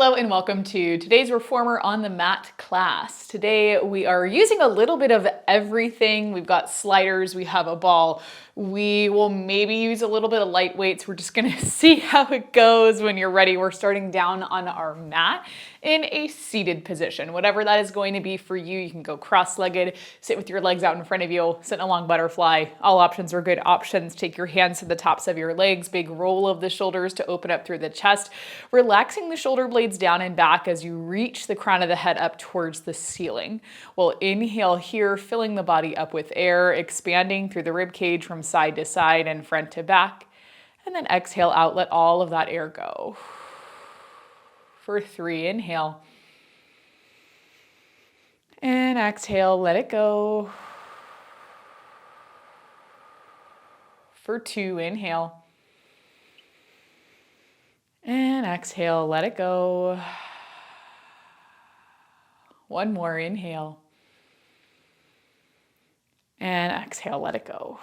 Hello and welcome to today's Reformer on the Mat class. Today we are using a little bit of everything. We've got sliders, we have a ball. We will maybe use a little bit of light weights. We're just gonna see how it goes when you're ready. We're starting down on our mat in a seated position. Whatever that is going to be for you, you can go cross-legged, sit with your legs out in front of you, sit in a long butterfly. All options are good options. Take your hands to the tops of your legs, big roll of the shoulders to open up through the chest, relaxing the shoulder blades down and back as you reach the crown of the head up towards the ceiling. We'll inhale here, filling the body up with air, expanding through the rib cage from side to side and front to back. And then exhale out, let all of that air go. For 3, inhale. And exhale, let it go. For 2, inhale. And exhale, let it go. 1 more, inhale. And exhale, let it go.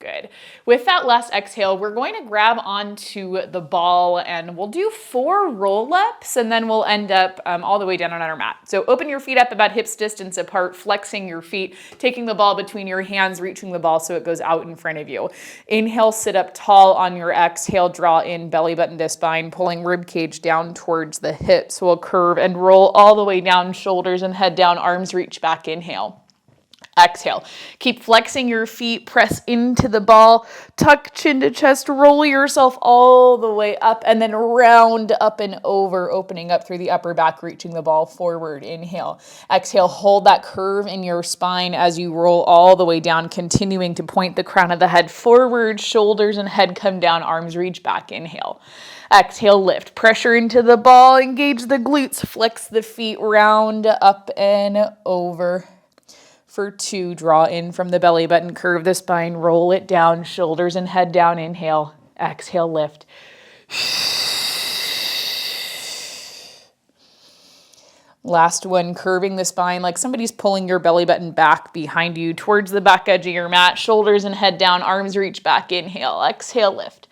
Good. With that last exhale, we're going to grab onto the ball and we'll do 4 roll-ups and then we'll end up all the way down on our mat. So open your feet up about hips distance apart, flexing your feet, taking the ball between your hands, reaching the ball so it goes out in front of you. Inhale, sit up tall. On your exhale, draw in belly button to spine, pulling rib cage down towards the hips. We'll curve and roll all the way down, shoulders and head down, arms reach back, inhale. Exhale. Keep flexing your feet, press into the ball, tuck chin to chest, roll yourself all the way up and then round up and over, opening up through the upper back, reaching the ball forward. Inhale. Exhale, hold that curve in your spine as you roll all the way down, continuing to point the crown of the head forward, shoulders and head come down, arms reach back. Inhale. Exhale, lift, pressure into the ball, engage the glutes, flex the feet, round up and over. For 2, draw in from the belly button, curve the spine, roll it down, shoulders and head down, inhale, exhale, lift. Last one, curving the spine like somebody's pulling your belly button back behind you towards the back edge of your mat, shoulders and head down, arms reach back, inhale, exhale, lift.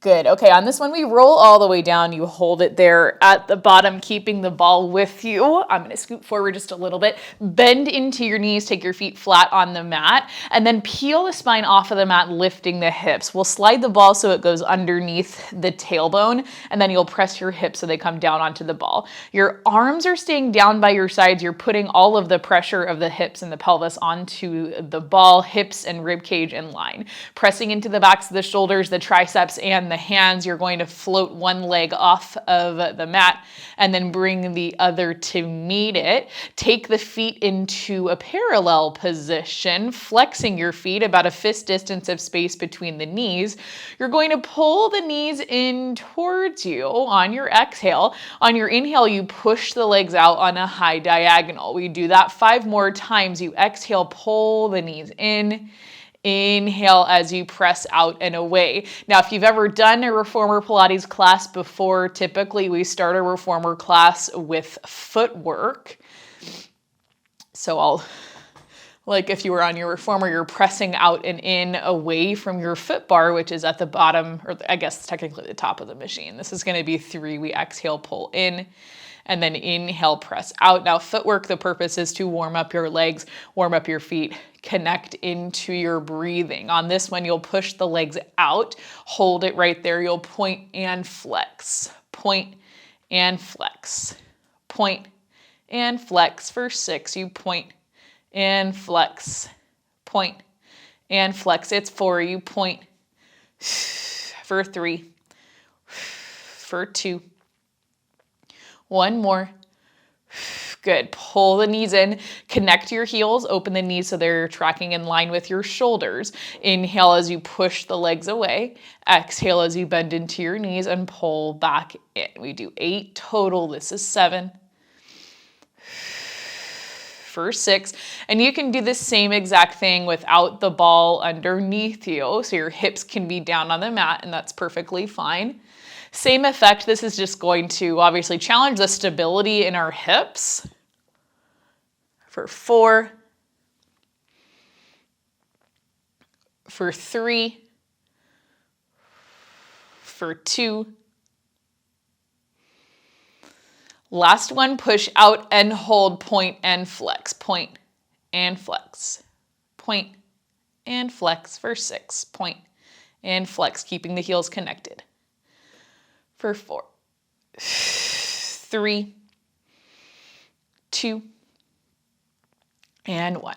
Good. Okay, on this one, we roll all the way down. You hold it there at the bottom, keeping the ball with you. I'm going to scoot forward just a little bit. Bend into your knees, take your feet flat on the mat, and then peel the spine off of the mat, lifting the hips. We'll slide the ball so it goes underneath the tailbone, and then you'll press your hips so they come down onto the ball. Your arms are staying down by your sides. You're putting all of the pressure of the hips and the pelvis onto the ball, hips and rib cage in line. Pressing into the backs of the shoulders, the triceps, and the hands. You're going to float one leg off of the mat and then bring the other to meet it. Take the feet into a parallel position, flexing your feet about a fist distance of space between the knees. You're going to pull the knees in towards you on your exhale. On your inhale, you push the legs out on a high diagonal. We do that 5 more times. You exhale, pull the knees in. Inhale as you press out and away. Now, if you've ever done a Reformer Pilates class before, typically we start a Reformer class with footwork. So like if you were on your Reformer, you're pressing out and in away from your foot bar, which is at the bottom, or I guess technically the top of the machine. This is going to be 3. We exhale, pull in. And then inhale, press out. Now footwork, the purpose is to warm up your legs, warm up your feet, connect into your breathing. On this one, you'll push the legs out, hold it right there. You'll point and flex, point and flex, point and flex. For 6, you point and flex, point and flex. It's 4, you point. For 3, for 2. 1 more. Good. Pull the knees in, connect your heels, open the knees so they're tracking in line with your shoulders. Inhale as you push the legs away. Exhale as you bend into your knees and pull back in. We do 8 total. This is 7. For 6. And you can do the same exact thing without the ball underneath you. So your hips can be down on the mat and that's perfectly fine. Same effect. This is just going to obviously challenge the stability in our hips. For 4, for 3, for 2. Last one, push out and hold, point and flex, point and flex, point and flex for 6, point and flex, keeping the heels connected. For 4, 3, 2, and 1.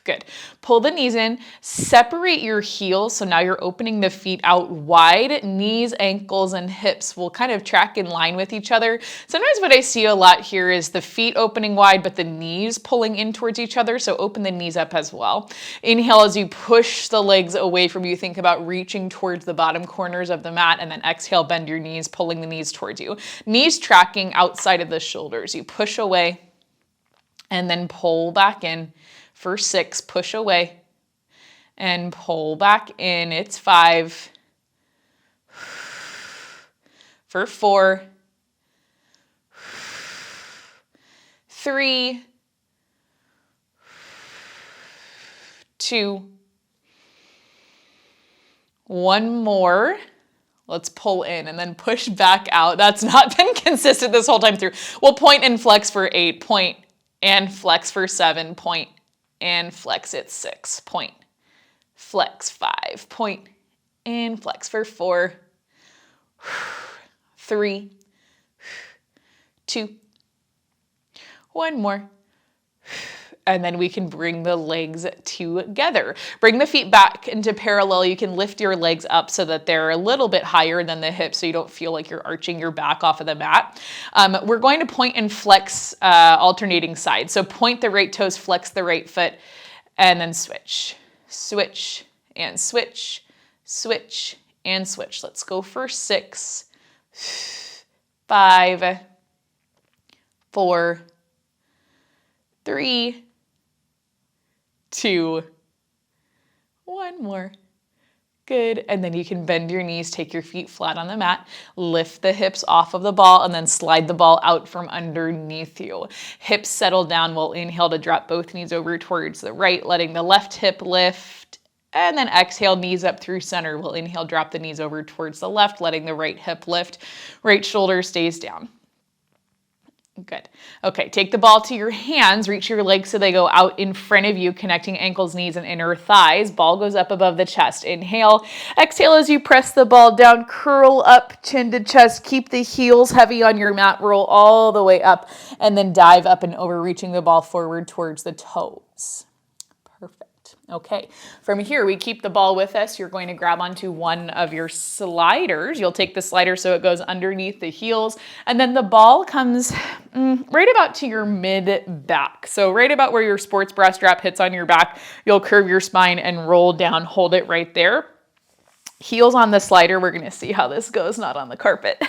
Good. Pull the knees in, separate your heels. So now you're opening the feet out wide. Knees, ankles, and hips will kind of track in line with each other. Sometimes what I see a lot here is the feet opening wide, but the knees pulling in towards each other. So open the knees up as well. Inhale as you push the legs away from you. Think about reaching towards the bottom corners of the mat, and then exhale, bend your knees, pulling the knees towards you. Knees tracking outside of the shoulders. You push away and then pull back in. For 6, push away and pull back in. It's 5. For 4, 3, 2, 1 more. Let's pull in and then push back out. That's not been consistent this whole time through. We'll point and flex for 8, point and flex for 7, point and flex at 6, point, flex 5, point, and flex for 4, 3, 2, 1 more. And then we can bring the legs together. Bring the feet back into parallel. You can lift your legs up so that they're a little bit higher than the hips so you don't feel like you're arching your back off of the mat. We're going to point and flex alternating sides. So point the right toes, flex the right foot, and then switch. Switch and switch, switch and switch. Let's go for 6, 5, 4, 3, 2, 1 more. Good. And then you can bend your knees, take your feet flat on the mat, lift the hips off of the ball, and then slide the ball out from underneath you. Hips settle down. We'll inhale to drop both knees over towards the right, letting the left hip lift. And then exhale, knees up through center. We'll inhale, drop the knees over towards the left, letting the right hip lift. Right shoulder stays down. Good. Okay, take the ball to your hands, reach your legs so they go out in front of you, connecting ankles, knees, and inner thighs. Ball goes up above the chest. Inhale. Exhale as you press the ball down, curl up, chin to chest. Keep the heels heavy on your mat, roll all the way up, and then dive up and over, reaching the ball forward towards the toes. Perfect. Okay, from here, we keep the ball with us. You're going to grab onto one of your sliders. You'll take the slider so it goes underneath the heels, and then the ball comes right about to your mid-back. So right about where your sports bra strap hits on your back, you'll curve your spine and roll down. Hold it right there. Heels on the slider. We're going to see how this goes, not on the carpet.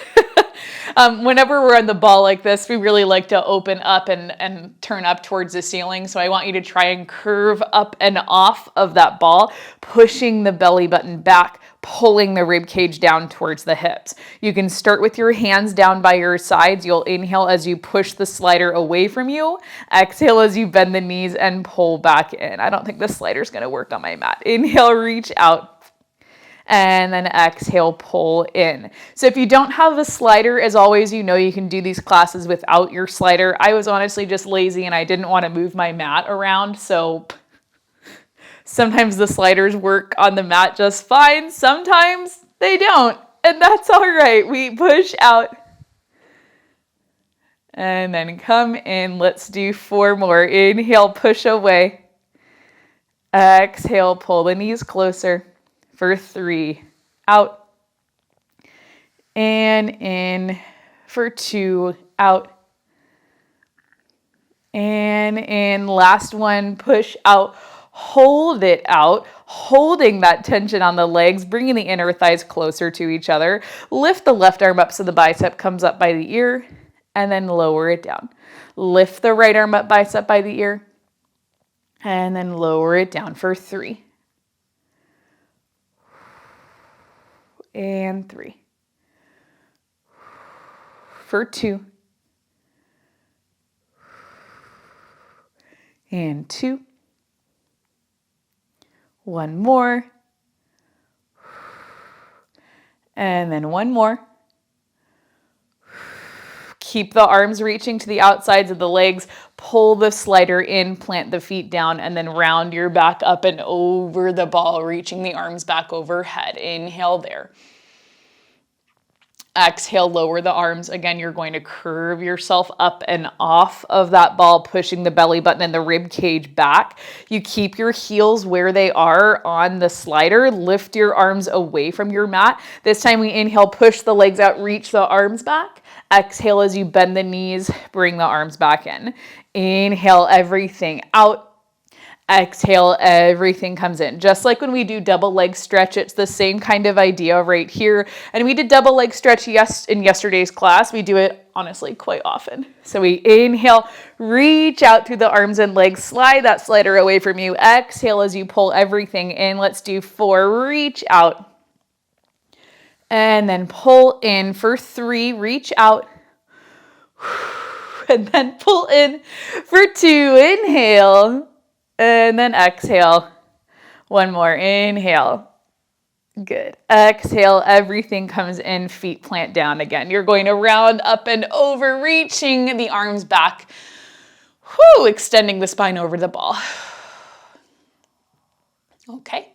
Whenever we're on the ball like this, we really like to open up and turn up towards the ceiling. So I want you to try and curve up and off of that ball, pushing the belly button back, pulling the rib cage down towards the hips. You can start with your hands down by your sides. You'll inhale as you push the slider away from you. Exhale as you bend the knees and pull back in. I don't think this slider is going to work on my mat. Inhale, reach out. And then exhale, pull in. So if you don't have a slider, as always, you know you can do these classes without your slider. I was honestly just lazy and I didn't want to move my mat around. So sometimes the sliders work on the mat just fine. Sometimes they don't. And that's all right. We push out. And then come in. Let's do 4 more. Inhale, push away. Exhale, pull the knees closer. For 3, out, and in, for 2, out, and in, last one, push out, hold it out, holding that tension on the legs, bringing the inner thighs closer to each other, lift the left arm up so the bicep comes up by the ear, and then lower it down. Lift the right arm up, bicep by the ear, and then lower it down for 3. And 3. For 2. And 2. One more. And then one more. Keep the arms reaching to the outsides of the legs. Pull the slider in, plant the feet down, and then round your back up and over the ball, reaching the arms back overhead. Inhale there. Exhale, lower the arms. Again, you're going to curve yourself up and off of that ball, pushing the belly button and the rib cage back. You keep your heels where they are on the slider. Lift your arms away from your mat. This time we inhale, push the legs out, reach the arms back. Exhale as you bend the knees, bring the arms back in. Inhale everything out. Exhale, everything comes in. Just like when we do double leg stretch, it's the same kind of idea right here. And we did double leg stretch in yesterday's class. We do it, honestly, quite often. So we inhale, reach out through the arms and legs, slide that slider away from you. Exhale as you pull everything in. Let's do 4, reach out. And then pull in for 3, reach out. And then pull in for 2, inhale. And then exhale. One more, inhale. Good. Exhale, everything comes in, feet plant down again. You're going to round up and over, reaching the arms back. Whoo, extending the spine over the ball. Okay.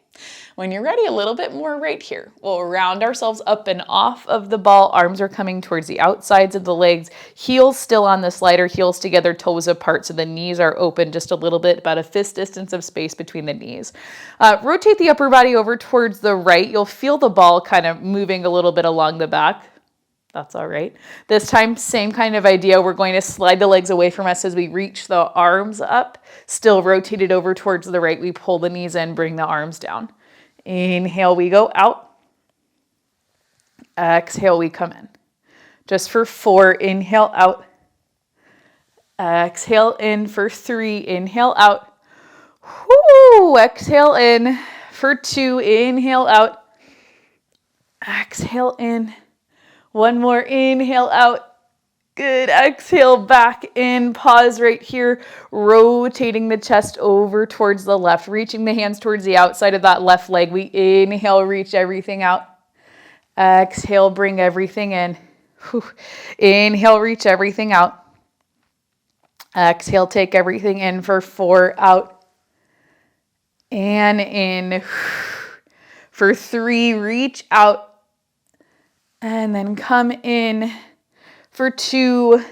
When you're ready, a little bit more right here. We'll round ourselves up and off of the ball. Arms are coming towards the outsides of the legs. Heels still on the slider, heels together, toes apart. So the knees are open just a little bit, about a fist distance of space between the knees. Rotate the upper body over towards the right. You'll feel the ball kind of moving a little bit along the back. That's all right. This time, same kind of idea. We're going to slide the legs away from us as we reach the arms up. Still rotated over towards the right. We pull the knees in, bring the arms down. Inhale, we go out. Exhale, we come in. Just for 4, inhale out. Exhale in for 3, inhale out. Whoo, exhale in for 2, inhale out. Exhale in. One more, inhale out. Good, exhale back in, pause right here, rotating the chest over towards the left, reaching the hands towards the outside of that left leg. We inhale, reach everything out. Exhale, bring everything in. Whew. Inhale, reach everything out. Exhale, take everything in for 4, out. And in. For 3, reach out. And then come in. For 2,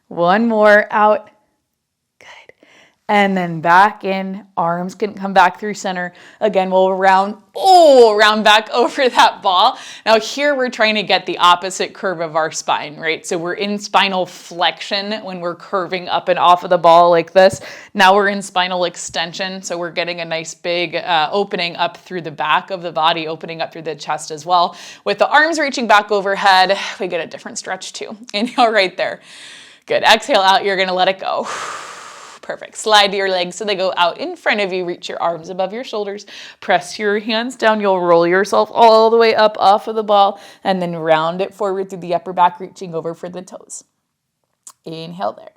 one more, out, good. And then back in, arms can come back through center. Again, we'll round back over that ball. Now here we're trying to get the opposite curve of our spine, right? So we're in spinal flexion when we're curving up and off of the ball like this. Now we're in spinal extension. So we're getting a nice big opening up through the back of the body, opening up through the chest as well. With the arms reaching back overhead, we get a different stretch too. Inhale right there. Good. Exhale out. You're going to let it go. Perfect. Slide your legs so they go out in front of you. Reach your arms above your shoulders. Press your hands down. You'll roll yourself all the way up off of the ball and then round it forward through the upper back, reaching over for the toes. Inhale there.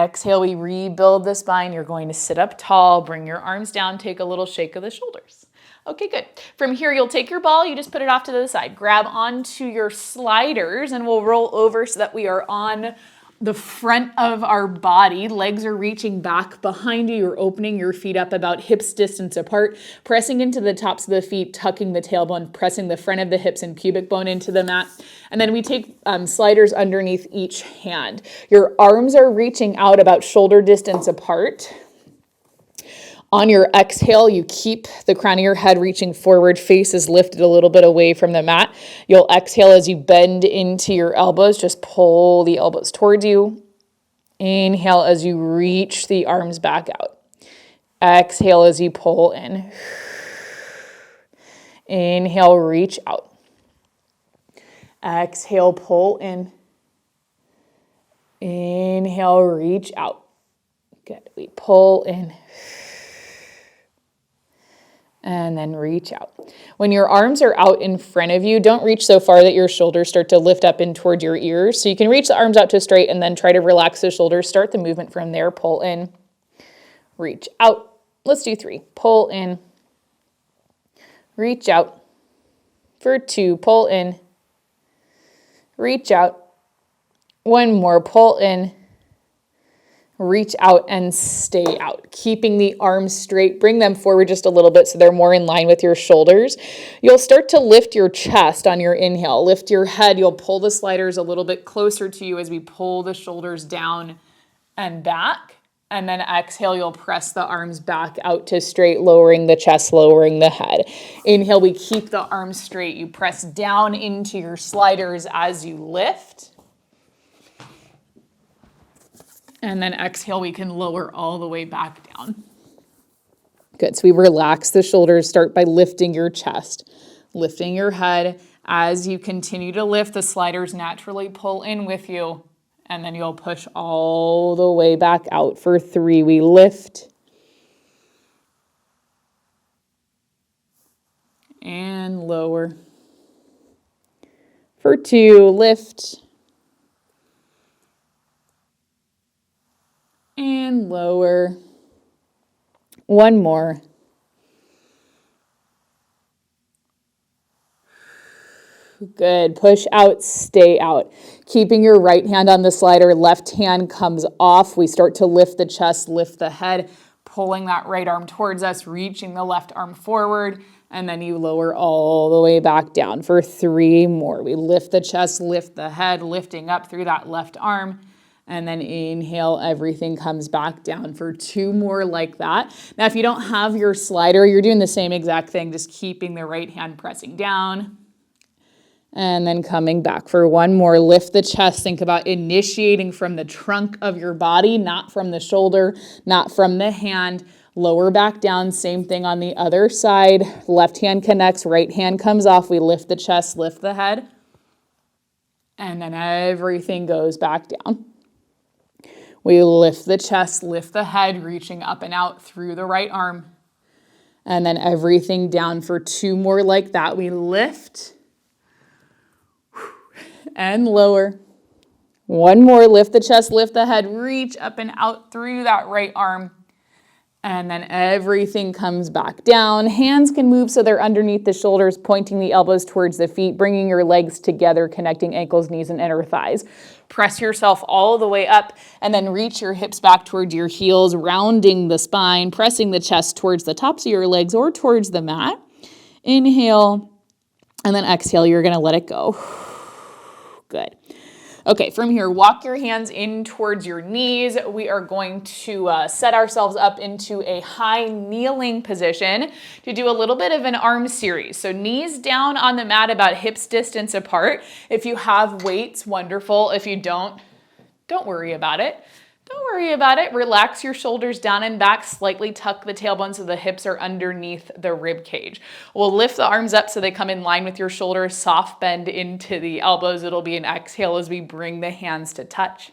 Exhale, we rebuild the spine. You're going to sit up tall, bring your arms down, take a little shake of the shoulders. Okay, good. From here, you'll take your ball, you just put it off to the side. Grab onto your sliders and we'll roll over so that we are on the front of our body. Legs are reaching back behind you. You're opening your feet up about hips distance apart, pressing into the tops of the feet, tucking the tailbone, pressing the front of the hips and pubic bone into the mat. And then we take sliders underneath each hand. Your arms are reaching out about shoulder distance apart. On your exhale, you keep the crown of your head reaching forward, face is lifted a little bit away from the mat. You'll exhale as you bend into your elbows, just pull the elbows towards you. Inhale as you reach the arms back out. Exhale as you pull in. Inhale, reach out. Exhale, pull in. Inhale, reach out. Good. We pull in. And then reach out. When your arms are out in front of you, don't reach so far that your shoulders start to lift up in toward your ears. So you can reach the arms out to straight and then try to relax the shoulders. Start the movement from there. Pull in. reach out. Let's do 3. Pull in, reach out. For 2, pull in, reach out. 1 more, pull in, reach out and stay out. Keeping the arms straight, bring them forward just a little bit so they're more in line with your shoulders. You'll start to lift your chest on your inhale. Lift your head. You'll pull the sliders a little bit closer to you as we pull the shoulders down and back. And then exhale, you'll press the arms back out to straight, lowering the chest, lowering the head. Inhale, we keep the arms straight. You press down into your sliders as you lift. And then exhale, we can lower all the way back down. Good, so we relax the shoulders. Start by lifting your chest, lifting your head. As you continue to lift, the sliders naturally pull in with you. And then you'll push all the way back out. For 3, we lift. And lower. For 2, lift. And lower. 1 more. Good. Push out, stay out. Keeping your right hand on the slider, left hand comes off. We start to lift the chest, lift the head, pulling that right arm towards us, reaching the left arm forward, and then you lower all the way back down. For 3 more. We lift the chest, lift the head, lifting up through that left arm, and then inhale, everything comes back down. For 2 more like that. Now, if you don't have your slider, you're doing the same exact thing, just keeping the right hand pressing down. And then coming back for 1 more. Lift the chest. Think about initiating from the trunk of your body, not from the shoulder, not from the hand. Lower back down. Same thing on the other side. Left hand connects, right hand comes off. We lift the chest, lift the head. And then everything goes back down. We lift the chest, lift the head, reaching up and out through the right arm. And then everything down for 2 more like that. We lift and lower. 1 more, lift the chest, lift the head, reach up and out through that right arm. And then everything comes back down. Hands can move so they're underneath the shoulders, pointing the elbows towards the feet, bringing your legs together, connecting ankles, knees, and inner thighs. Press yourself all the way up and then reach your hips back towards your heels, rounding the spine, pressing the chest towards the tops of your legs or towards the mat. Inhale, and then exhale, you're going to let it go. Good. Okay, from here, walk your hands in towards your knees. We are going to set ourselves up into a high kneeling position to do a little bit of an arm series. So knees down on the mat about hips distance apart. If you have weights, wonderful. If you don't worry about it. Don't worry about it. Relax your shoulders down and back. Slightly tuck the tailbone so the hips are underneath the rib cage. We'll lift the arms up so they come in line with your shoulders. Soft bend into the elbows. It'll be an exhale as we bring the hands to touch.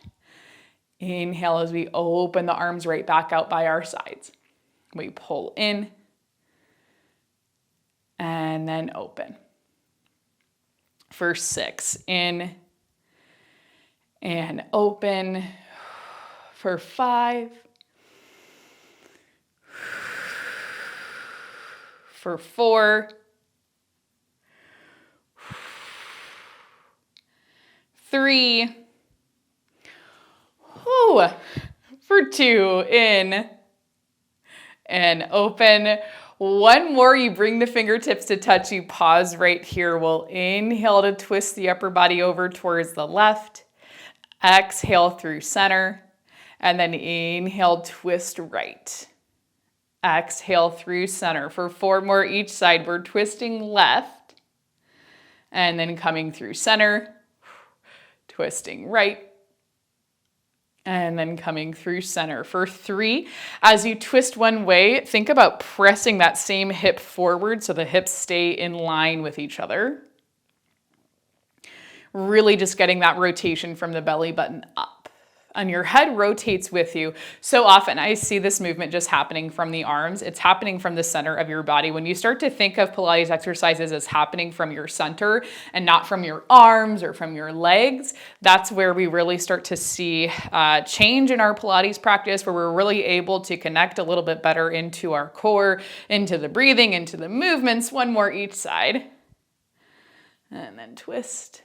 Inhale as we open the arms right back out by our sides. We pull in and then open. For 6, in and open. For 5, for 4, 3, for 2, in and open. 1 more, you bring the fingertips to touch, you pause right here. We'll inhale to twist the upper body over towards the left. Exhale through center. And then inhale, twist right. Exhale through center. For 4 more each side, we're twisting left. And then coming through center, twisting right. And then coming through center. For 3, as you twist one way, think about pressing that same hip forward so the hips stay in line with each other. Really just getting that rotation from the belly button up. and your head rotates with you. So often I see this movement just happening from the arms. It's happening from the center of your body. When you start to think of Pilates exercises as happening from your center and not from your arms or from your legs, that's where we really start to see change in our Pilates practice, where we're really able to connect a little bit better into our core, into the breathing, into the movements. One more each side. And then twist.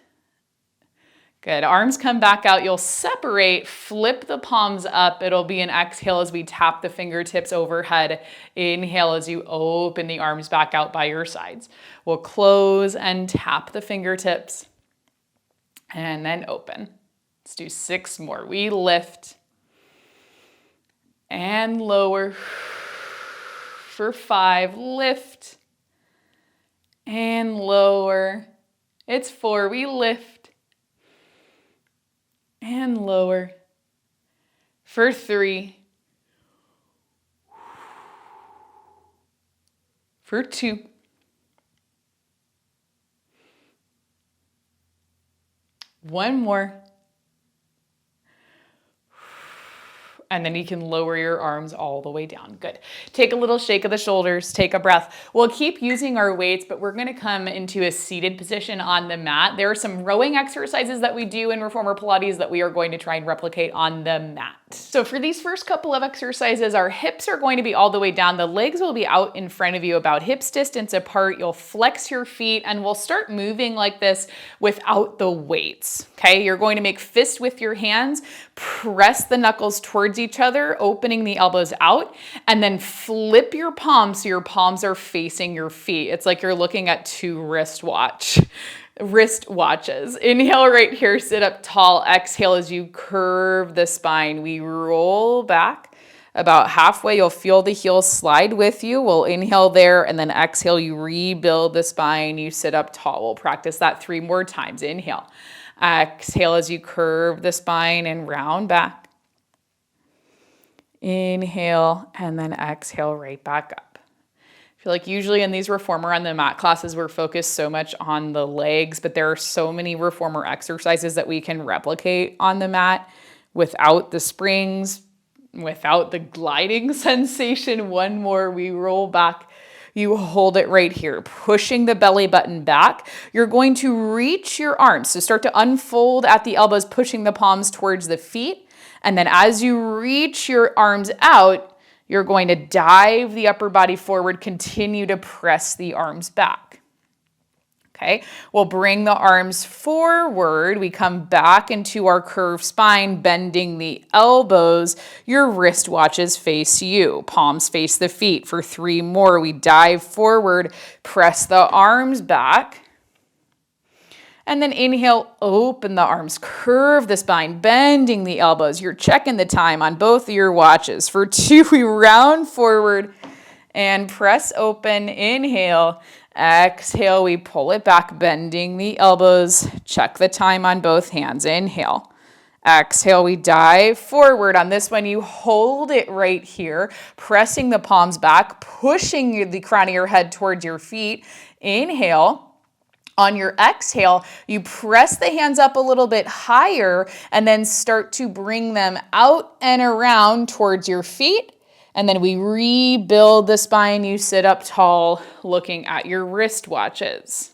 Good. Arms come back out. You'll separate, flip the palms up. It'll be an exhale as we tap the fingertips overhead. Inhale as you open the arms back out by your sides. We'll close and tap the fingertips and then open. Let's do 6 more. We lift and lower for 5. Lift and lower. It's 4. We lift and lower for 3, for 2, one more, and then you can lower your arms all the way down. Good. Take a little shake of the shoulders, take a breath. We'll keep using our weights, but we're going to come into a seated position on the mat. There are some rowing exercises that we do in Reformer Pilates that we are going to try and replicate on the mat. So for these first couple of exercises, our hips are going to be all the way down. The legs will be out in front of you about hips distance apart. You'll flex your feet and we'll start moving like this without the weights. Okay, you're going to make fists with your hands, press the knuckles towards each other, opening the elbows out, and then flip your palms so your palms are facing your feet. It's like you're looking at 2 wrist watches. Inhale right here, sit up tall. Exhale as you curve the spine. We roll back about halfway. You'll feel the heels slide with you. We'll inhale there and then exhale. You rebuild the spine. You sit up tall. We'll practice that 3 more times. Inhale. Exhale as you curve the spine and round back. Inhale and then exhale right back up. I feel like usually in these reformer on the mat classes, we're focused so much on the legs, but there are so many reformer exercises that we can replicate on the mat without the springs, without the gliding sensation. One more, we roll back. You hold it right here, pushing the belly button back. You're going to reach your arms. So start to unfold at the elbows, pushing the palms towards the feet. And then as you reach your arms out, you're going to dive the upper body forward, continue to press the arms back. Okay, we'll bring the arms forward. We come back into our curved spine, bending the elbows. Your wristwatches face you. Palms face the feet. For 3 more, we dive forward, press the arms back. And then inhale, open the arms, curve the spine, bending the elbows. You're checking the time on both of your watches. For 2, we round forward and press open. Inhale, exhale, we pull it back, bending the elbows. Check the time on both hands. Inhale, exhale, we dive forward. On this one, you hold it right here, pressing the palms back, pushing the crown of your head towards your feet. Inhale. On your exhale, you press the hands up a little bit higher and then start to bring them out and around towards your feet. And then we rebuild the spine. You sit up tall looking at your wristwatches.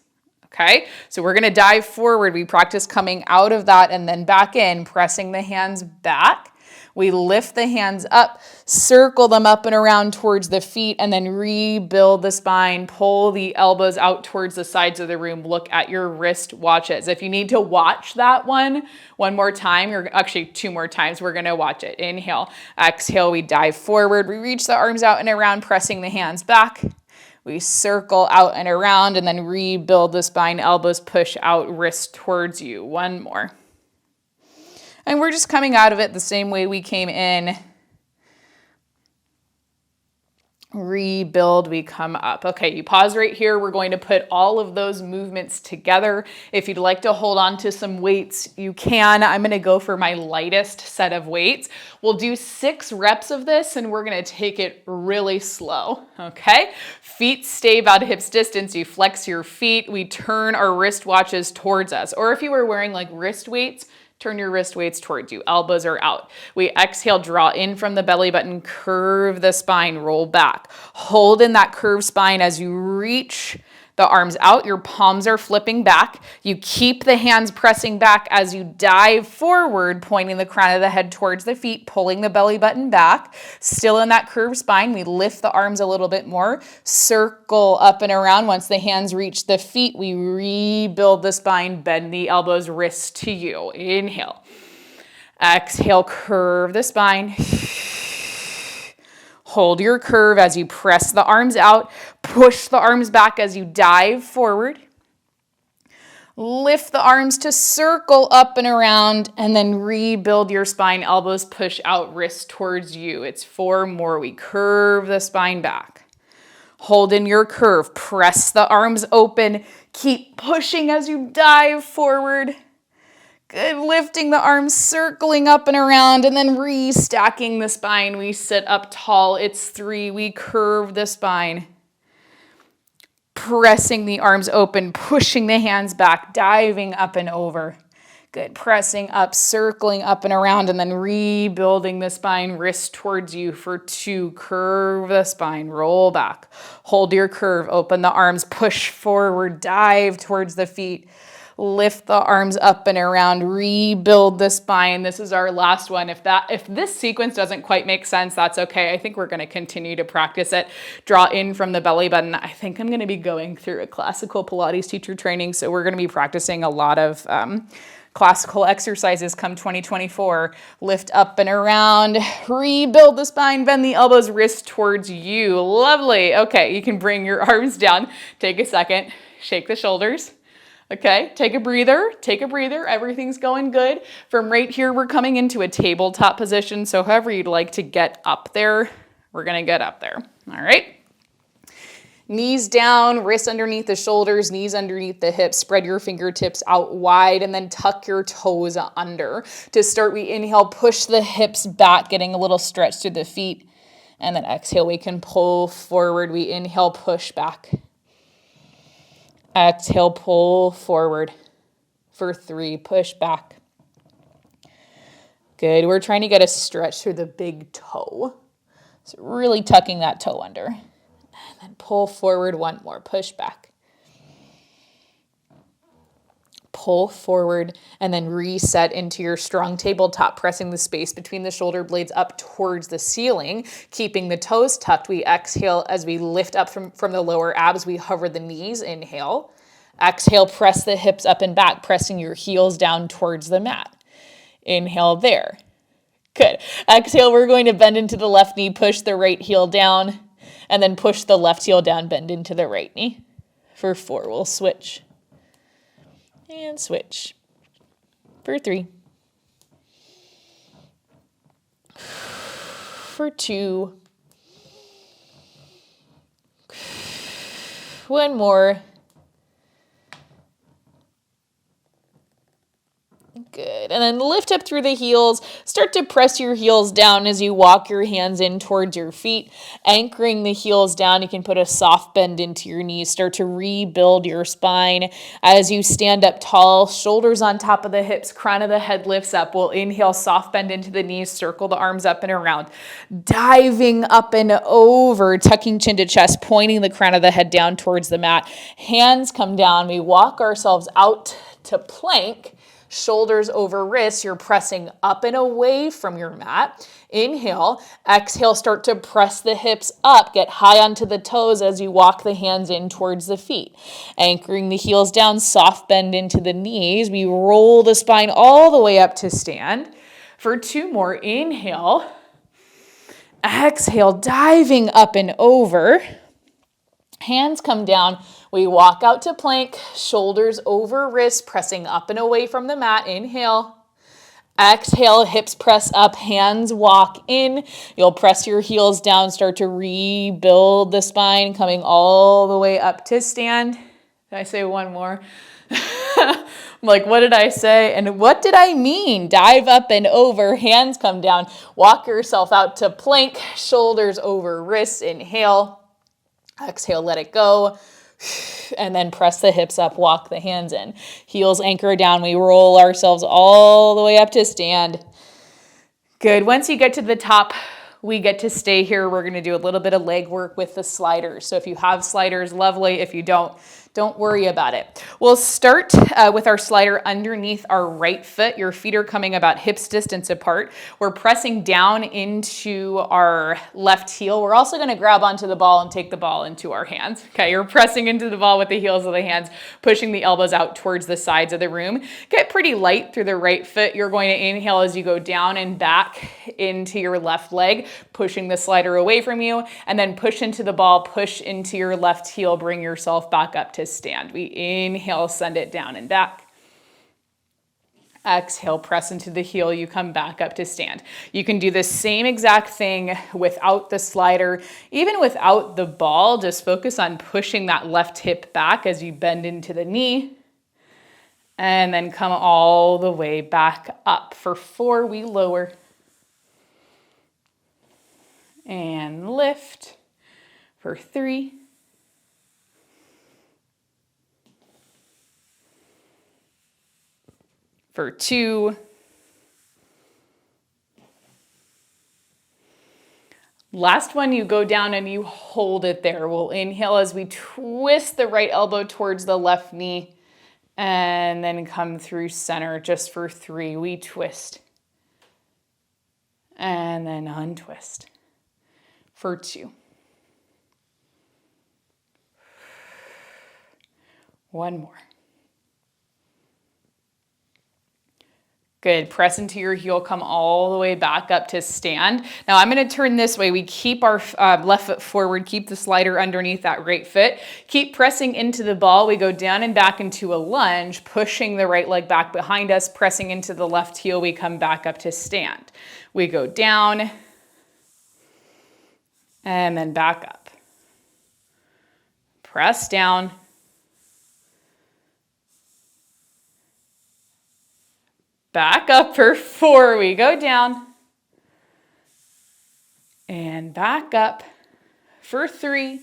Okay, so we're going to dive forward. We practice coming out of that and then back in, pressing the hands back. We lift the hands up, circle them up and around towards the feet, and then rebuild the spine. Pull the elbows out towards the sides of the room. Look at your wrist watches. If you need to watch that one more time, or actually 2 more times, we're going to watch it. Inhale, exhale, we dive forward. We reach the arms out and around, pressing the hands back. We circle out and around and then rebuild the spine. Elbows push out, wrist towards you. 1 more. And we're just coming out of it the same way we came in. Rebuild, we come up. Okay, you pause right here. We're going to put all of those movements together. If you'd like to hold on to some weights, you can. I'm going to go for my lightest set of weights. We'll do 6 reps of this and we're going to take it really slow. Okay, feet stay about hips distance. You flex your feet. We turn our wristwatches towards us. Or if you were wearing like wrist weights, Turn your wrist weights towards you. Elbows are out. We exhale, draw in from the belly button, curve the spine, roll back. Hold in that curved spine as you reach the arms out. Your palms are flipping back. You keep the hands pressing back as you dive forward, pointing the crown of the head towards the feet, pulling the belly button back. Still in that curved spine, we lift the arms a little bit more. Circle up and around. Once the hands reach the feet, we rebuild the spine, bend the elbows, wrists to you. Inhale. Exhale, curve the spine. Hold your curve as you press the arms out. Push the arms back as you dive forward. Lift the arms to circle up and around, and then rebuild your spine. Elbows push out, wrists towards you. It's 4 more. We curve the spine back. Hold in your curve. Press the arms open. Keep pushing as you dive forward. Good, lifting the arms, circling up and around, and then restacking the spine. We sit up tall. It's 3. We curve the spine. Pressing the arms open, pushing the hands back, diving up and over. Good, pressing up, circling up and around, and then rebuilding the spine, wrist towards you for 2. Curve the spine, roll back. Hold your curve, open the arms, push forward, dive towards the feet. Lift the arms up and around, rebuild the spine. This is our last one. If this sequence doesn't quite make sense, that's okay. I think we're going to continue to practice it. Draw in from the belly button. I think I'm going to be going through a classical Pilates teacher training, so we're going to be practicing a lot of classical exercises come 2024. Lift up and around, rebuild the spine, bend the elbows, wrist towards you. Lovely. Okay, you can bring your arms down. Take a second, shake the shoulders. Okay, take a breather, everything's going good. From right here, we're coming into a tabletop position, so however you'd like to get up there, we're gonna get up there, all right? Knees down, wrists underneath the shoulders, knees underneath the hips, spread your fingertips out wide, and then tuck your toes under. To start, we inhale, push the hips back, getting a little stretch through the feet, and then exhale, we can pull forward. We inhale, push back. Exhale, pull forward for 3, push back. Good, we're trying to get a stretch through the big toe. So really tucking that toe under. And then pull forward 1 more, push back. Pull forward and then reset into your strong tabletop, pressing the space between the shoulder blades up towards the ceiling, keeping the toes tucked. We exhale as we lift up from the lower abs. We hover the knees, inhale. Exhale, press the hips up and back, pressing your heels down towards the mat. Inhale there. Good. Exhale, we're going to bend into the left knee, push the right heel down, and then push the left heel down, bend into the right knee. For 4, we'll switch. And switch. For 3. For 2. 1 more. Good. And then lift up through the heels. Start to press your heels down as you walk your hands in towards your feet. Anchoring the heels down, you can put a soft bend into your knees. Start to rebuild your spine. As you stand up tall, shoulders on top of the hips, crown of the head lifts up. We'll inhale, soft bend into the knees, circle the arms up and around. Diving up and over, tucking chin to chest, pointing the crown of the head down towards the mat. Hands come down. We walk ourselves out to plank. Shoulders over wrists, you're pressing up and away from your mat. Inhale, exhale, start to press the hips up, get high onto the toes as you walk the hands in towards the feet. Anchoring the heels down, soft bend into the knees. We roll the spine all the way up to stand. For 2 more, inhale, exhale, diving up and over. Hands come down. We walk out to plank, shoulders over wrists, pressing up and away from the mat. Inhale. Exhale, hips press up, hands walk in. You'll press your heels down, start to rebuild the spine, coming all the way up to stand. Did I say 1 more? I'm like, what did I say? And what did I mean? Dive up and over, hands come down. Walk yourself out to plank, shoulders over wrists. Inhale. Exhale, let it go. And then press the hips up, walk the hands in. Heels anchor down. We roll ourselves all the way up to stand. Good. Once you get to the top, we get to stay here. We're going to do a little bit of leg work with the sliders. So if you have sliders, lovely. If you don't worry about it. We'll start with our slider underneath our right foot. Your feet are coming about hips distance apart. We're pressing down into our left heel. We're also going to grab onto the ball and take the ball into our hands. Okay, you're pressing into the ball with the heels of the hands, pushing the elbows out towards the sides of the room. Get pretty light through the right foot. You're going to inhale as you go down and back into your left leg, pushing the slider away from you, and then push into the ball, push into your left heel, bring yourself back up to stand. We inhale, send it down and back. Exhale, press into the heel, you come back up to stand. You can do the same exact thing without the slider, even without the ball. Just focus on pushing that left hip back as you bend into the knee. And then come all the way back up. For 4, we lower. And lift. For 3. For 2. Last one, you go down and you hold it there. We'll inhale as we twist the right elbow towards the left knee and then come through center just for 3. We twist and then untwist for 2. 1 more. Good. Press into your heel, come all the way back up to stand. Now I'm going to turn this way. We keep our left foot forward, keep the slider underneath that right foot. Keep pressing into the ball. We go down and back into a lunge, pushing the right leg back behind us, pressing into the left heel. We come back up to stand. We go down and then back up. Press down. Back up for 4, we go down. And back up for 3.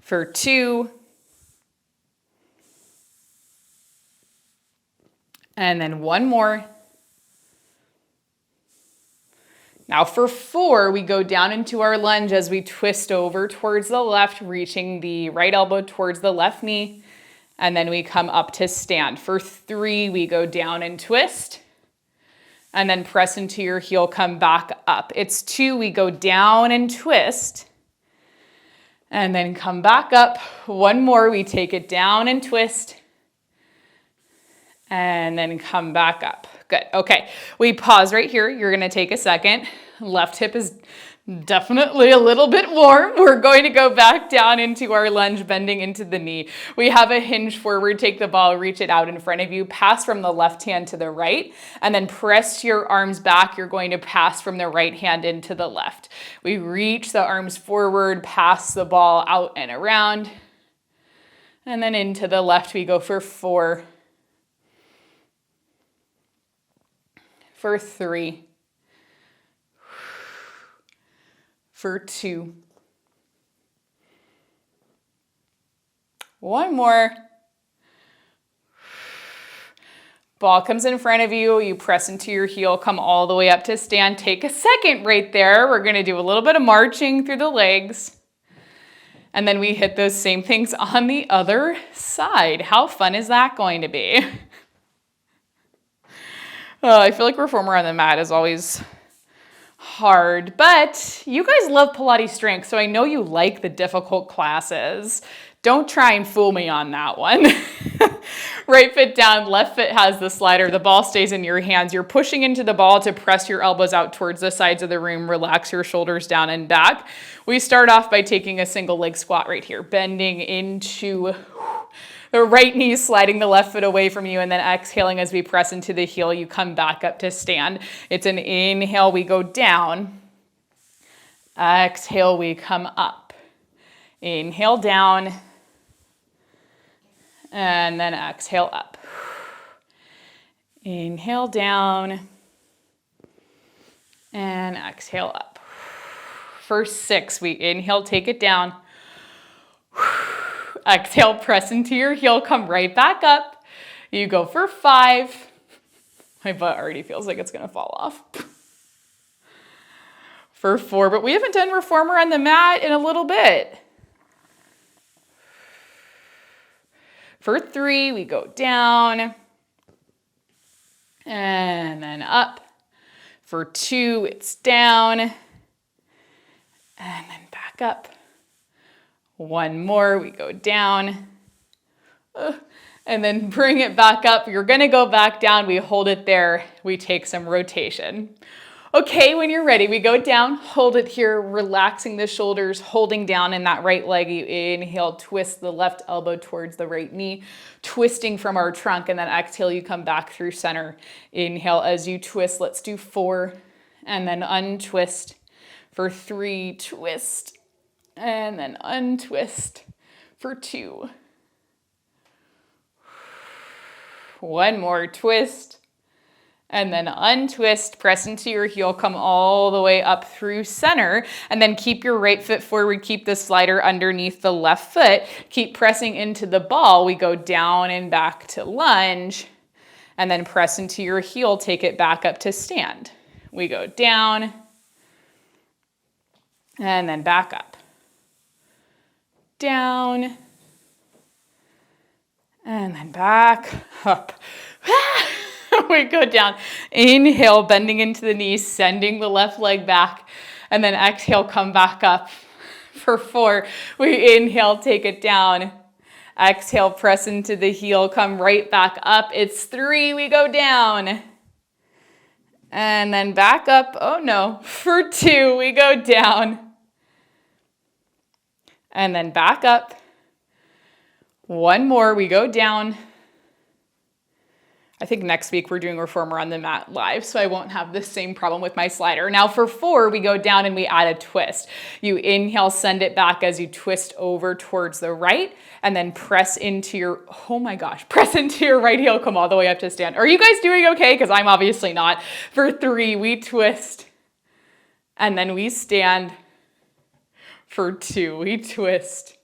For 2. And then 1 more. Now for 4, we go down into our lunge as we twist over towards the left, reaching the right elbow towards the left knee. And then we come up to stand. For 3, we go down and twist. And then press into your heel, come back up. It's 2, we go down and twist. And then come back up. 1 more, we take it down and twist. And then come back up. Good. Okay, we pause right here. You're going to take a second. Left hip is definitely a little bit warm. We're going to go back down into our lunge, bending into the knee. We have a hinge forward. Take the ball, reach it out in front of you. Pass from the left hand to the right, and then press your arms back. You're going to pass from the right hand into the left. We reach the arms forward, pass the ball out and around, and then into the left we go for 4, for 3, for 2. 1 more. Ball comes in front of you. You press into your heel, come all the way up to stand. Take a second right there. We're going to do a little bit of marching through the legs. And then we hit those same things on the other side. How fun is that going to be? I feel like reformer on the mat is always hard, but you guys love Pilates strength, so I know you like the difficult classes. Don't try and fool me on that one. Right foot down, left foot has the slider. The ball stays in your hands. You're pushing into the ball to press your elbows out towards the sides of the room. Relax your shoulders down and back. We start off by taking a single leg squat right here, bending into the right knee, sliding the left foot away from you, and then exhaling as we press into the heel. You come back up to stand. It's an inhale, we go down. Exhale, we come up. Inhale down. And then exhale up. Inhale down. And exhale up. For 6, we inhale, take it down. Exhale, press into your heel, come right back up. You go for 5. My butt already feels like it's gonna fall off. For 4, but we haven't done reformer on the mat in a little bit. For 3, we go down and then up. For 2, it's down and then back up. 1 more, we go down and then bring it back up. You're gonna go back down, we hold it there, we take some rotation. Okay, when you're ready, we go down, hold it here, relaxing the shoulders, holding down in that right leg. You inhale, twist the left elbow towards the right knee, twisting from our trunk, and then exhale, you come back through center. Inhale as you twist, let's do 4, and then untwist. For 3, twist, and then untwist. For 2. 1 more, twist. And then untwist, press into your heel, come all the way up through center, and then keep your right foot forward, keep the slider underneath the left foot, keep pressing into the ball. We go down and back to lunge, and then press into your heel, take it back up to stand. We go down, and then back up. Down, and then back up. We go down, inhale, bending into the knees, sending the left leg back, and then exhale, come back up. For 4, we inhale, take it down. Exhale, press into the heel, come right back up. It's 3, we go down. And then back up, oh no. For 2, we go down. And then back up. 1 more, we go down. I think next week we're doing reformer on the mat live, so I won't have the same problem with my slider. Now for 4, we go down and we add a twist. You inhale, send it back as you twist over towards the right, and then press into your, oh my gosh, press into your right heel, come all the way up to stand. Are you guys doing okay? Because I'm obviously not. For 3, we twist, and then we stand. For 2, we twist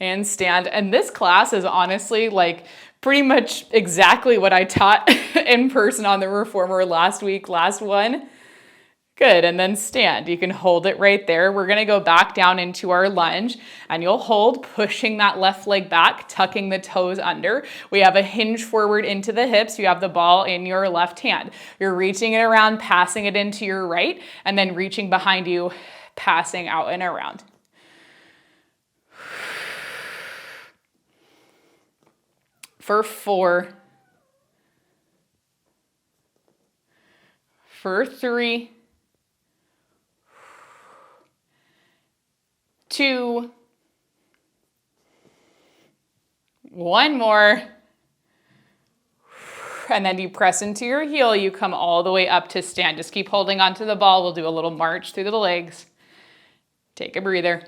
and stand. And this class is honestly like pretty much exactly what I taught in person on the reformer last week, last one. Good, and then stand. You can hold it right there. We're gonna go back down into our lunge, and you'll hold, pushing that left leg back, tucking the toes under. We have a hinge forward into the hips. You have the ball in your left hand. You're reaching it around, passing it into your right, and then reaching behind you, passing out and around. For 4, for 3, 2, 1 more, and then you press into your heel, you come all the way up to stand. Just keep holding onto the ball. We'll do a little march through the legs. Take a breather.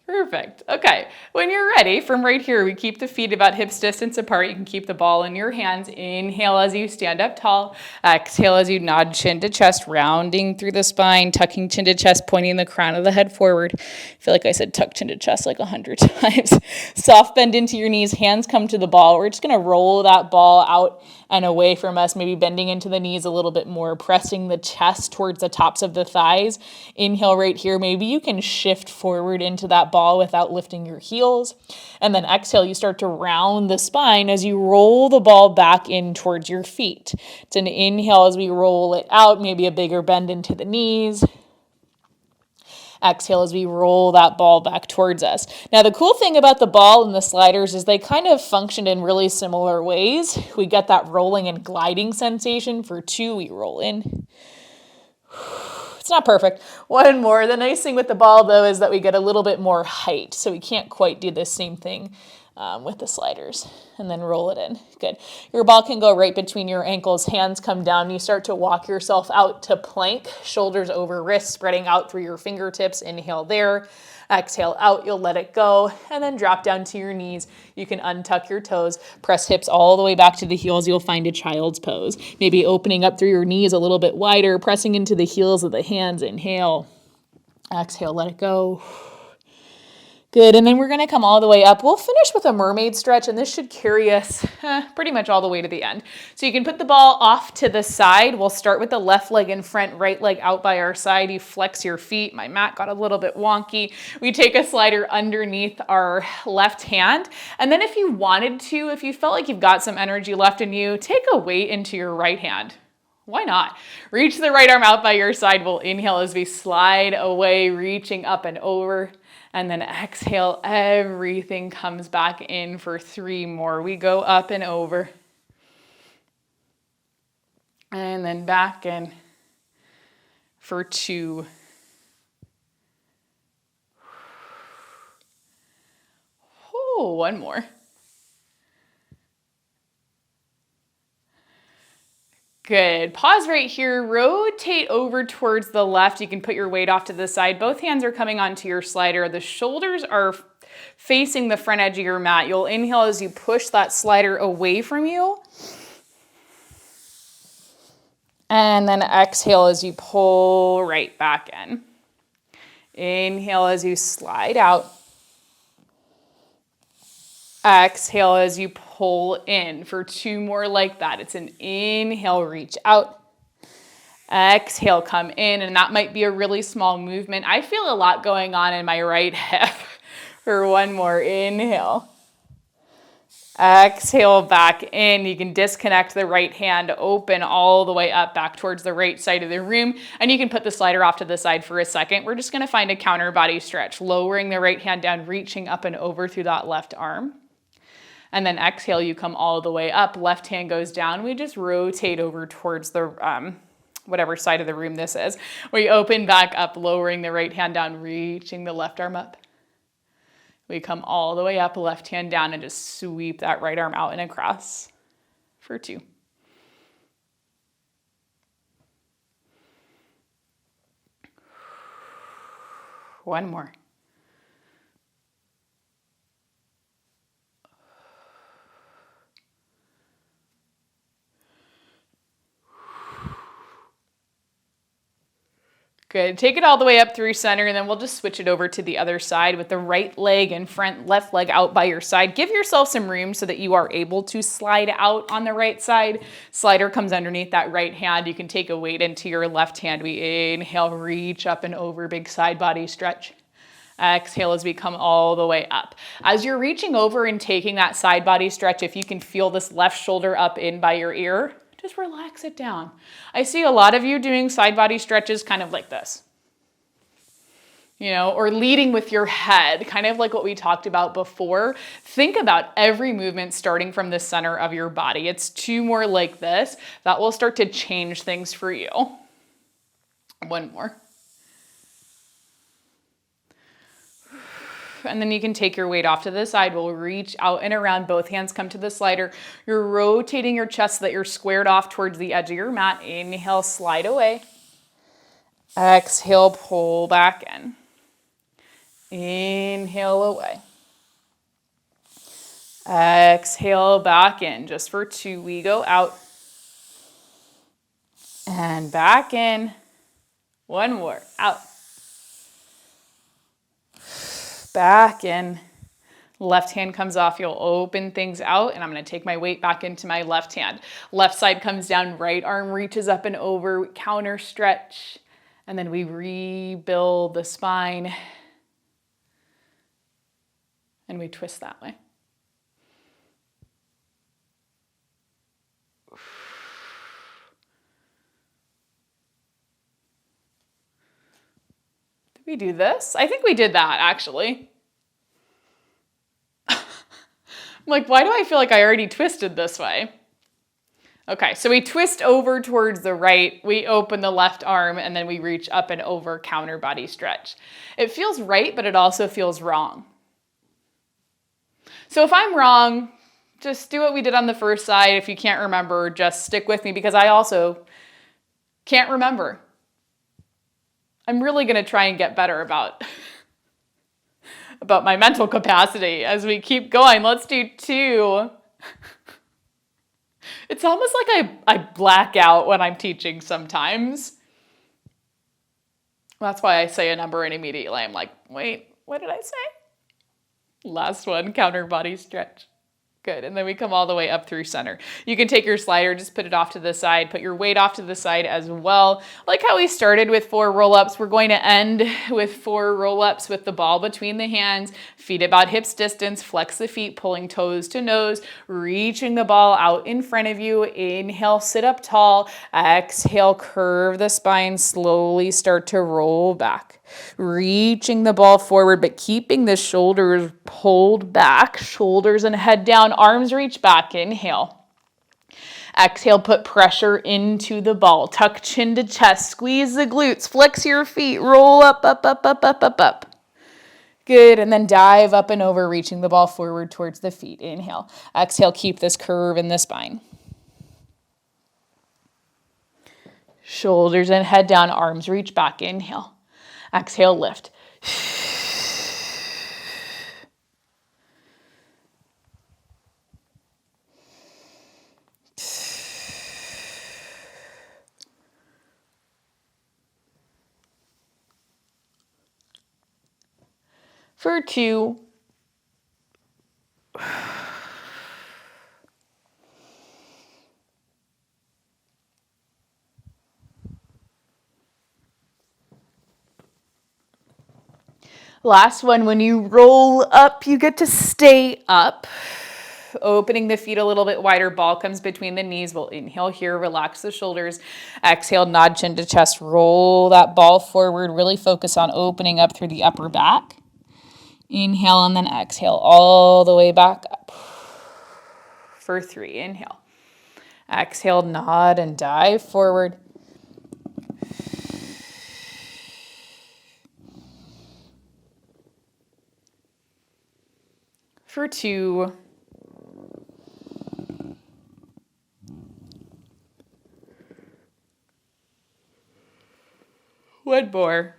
Perfect. Okay, when you're ready, from right here, we keep the feet about hips distance apart. You can keep the ball in your hands. Inhale as you stand up tall. Exhale as you nod chin to chest, rounding through the spine, tucking chin to chest, pointing the crown of the head forward. I feel like I said tuck chin to chest like 100 times. Soft bend into your knees, hands come to the ball. We're just gonna roll that ball out and away from us, maybe bending into the knees a little bit more, pressing the chest towards the tops of the thighs. Inhale right here. Maybe you can shift forward into that ball without lifting your heels. And then exhale, you start to round the spine as you roll the ball back in towards your feet. It's an inhale as we roll it out, maybe a bigger bend into the knees. Exhale as we roll that ball back towards us. Now, the cool thing about the ball and the sliders is they kind of function in really similar ways. We get that rolling and gliding sensation. For 2, we roll in. It's not perfect. 1 more. The nice thing with the ball, though, is that we get a little bit more height, so we can't quite do the same thing with the sliders. And then roll it in. Good. Your ball can go right between your ankles. Hands come down. You start to walk yourself out to plank. Shoulders over wrists, spreading out through your fingertips. Inhale there. Exhale out, you'll let it go, and then drop down to your knees. You can untuck your toes, press hips all the way back to the heels. You'll find a child's pose. Maybe opening up through your knees a little bit wider, pressing into the heels of the hands. Inhale, exhale, let it go. Good, and then we're gonna come all the way up. We'll finish with a mermaid stretch, and this should carry us pretty much all the way to the end. So you can put the ball off to the side. We'll start with the left leg in front, right leg out by our side. You flex your feet. My mat got a little bit wonky. We take a slider underneath our left hand, and then if you wanted to, if you felt like you've got some energy left in you, take a weight into your right hand. Why not? Reach the right arm out by your side. We'll inhale as we slide away, reaching up and over. And then exhale, everything comes back in for 3 more. We go up and over. And then back in for 2. Oh, 1 more. Good. Pause right here. Rotate over towards the left. You can put your weight off to the side. Both hands are coming onto your slider. The shoulders are facing the front edge of your mat. You'll inhale as you push that slider away from you. And then exhale as you pull right back in. Inhale as you slide out. Exhale as you pull in for 2 more like that. It's an inhale, reach out. Exhale, come in, and that might be a really small movement. I feel a lot going on in my right hip. For 1 more, inhale. Exhale, back in. You can disconnect the right hand, open all the way up, back towards the right side of the room, and you can put the slider off to the side for a second. We're just gonna find a counter body stretch, lowering the right hand down, reaching up and over through that left arm. And then exhale, you come all the way up, left hand goes down. We just rotate over towards the, whatever side of the room this is. We open back up, lowering the right hand down, reaching the left arm up. We come all the way up, left hand down, and just sweep that right arm out and across for 2. One more. Good. Take it all the way up through center, and then we'll just switch it over to the other side with the right leg in front, left leg out by your side. Give yourself some room so that you are able to slide out on the right side. Slider comes underneath that right hand. You can take a weight into your left hand. We inhale, reach up and over, big side body stretch. Exhale as we come all the way up. As you're reaching over and taking that side body stretch, if you can feel this left shoulder up in by your ear, just relax it down. I see a lot of you doing side body stretches kind of like this, you know, or leading with your head, kind of like what we talked about before. Think about every movement starting from the center of your body. It's 2 more like this. That will start to change things for you. 1 more. And then you can take your weight off to the side. We'll reach out and around. Both hands come to the slider. You're rotating your chest so that you're squared off towards the edge of your mat. Inhale, slide away. Exhale, pull back in. Inhale away. Exhale, back in. Just for 2, we go out. And back in. 1 more, out. Back in. Left hand comes off, you'll open things out, and I'm gonna take my weight back into my left hand. Left side comes down, right arm reaches up and over, counter stretch, and then we rebuild the spine, and we twist that way. Did we do this? I think we did that, actually. I'm like, why do I feel like I already twisted this way? Okay, so we twist over towards the right, we open the left arm, and then we reach up and over, counter body stretch. It feels right, but it also feels wrong. So if I'm wrong, just do what we did on the first side. If you can't remember, just stick with me, because I also can't remember. I'm really gonna try and get better about about my mental capacity as we keep going. Let's do 2. It's almost like I black out when I'm teaching sometimes. That's why I say a number and immediately I'm like, wait, what did I say? Last one, counter body stretch. Good, and then we come all the way up through center. You can take your slider, just put it off to the side, put your weight off to the side as well. Like how we started with 4 roll-ups, we're going to end with 4 roll-ups with the ball between the hands, feet about hips distance, flex the feet, pulling toes to nose, reaching the ball out in front of you. Inhale, sit up tall. Exhale, curve the spine, slowly start to roll back. Reaching the ball forward, but keeping the shoulders pulled back, shoulders and head down, arms reach back. Inhale. Exhale, put pressure into the ball. Tuck chin to chest, squeeze the glutes, flex your feet, roll up, up, up, up, up, up, up. Good, and then dive up and over, reaching the ball forward towards the feet. Inhale. Exhale, keep this curve in the spine. Shoulders and head down, arms reach back. Inhale. Exhale, lift. For 2. Last one, when you roll up, you get to stay up. Opening the feet a little bit wider, ball comes between the knees. We'll inhale here, relax the shoulders. Exhale, nod chin to chest, roll that ball forward. Really focus on opening up through the upper back. Inhale and then exhale all the way back up. For 3, inhale. Exhale, nod and dive forward. For 2. One more.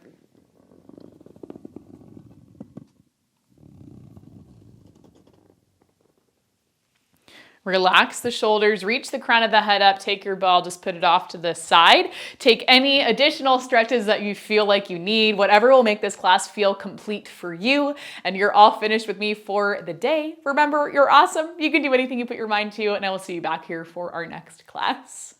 Relax the shoulders, reach the crown of the head up, take your ball, just put it off to the side. Take any additional stretches that you feel like you need, whatever will make this class feel complete for you, and you're all finished with me for the day. Remember, you're awesome. You can do anything you put your mind to, and I will see you back here for our next class.